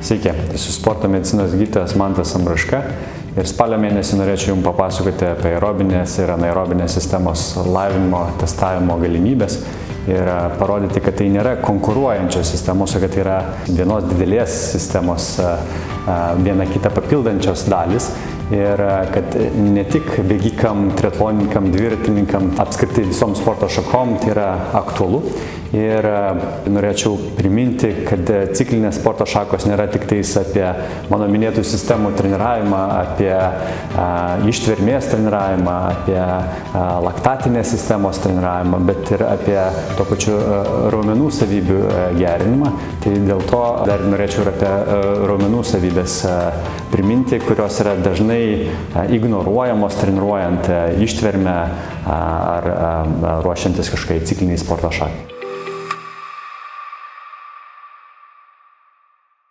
Sveiki, esu sporto medicinos gydytojas Mantas Ambraška ir spalio mėnesį norėčiau Jums papasakoti apie aerobinės ir anaerobinės sistemos lavinimo, testavimo galimybės ir parodyti, kad tai nėra konkuruojančios sistemos, o kad tai yra vienos didelės sistemos, viena kitą papildančios dalis. Ir kad ne tik bėgikam, triatlonininkam, dviratininkam, apskritai visom sporto šakom tai yra aktualu. Ir norėčiau priminti, kad ciklinės sporto šakos nėra tik tais apie mano minėtų sistemų treniravimą, apie ištvermės treniravimą, apie laktatinės sistemos treniravimą, bet ir apie to pačiu raumenų savybių gerinimą. Tai dėl to dar norėčiau ir apie raumenų savybės priminti, kurios yra dažnai ignoruojamos treniruojant ištvermę ar ruošiantis kažkokiai cikliniai sporto šakai.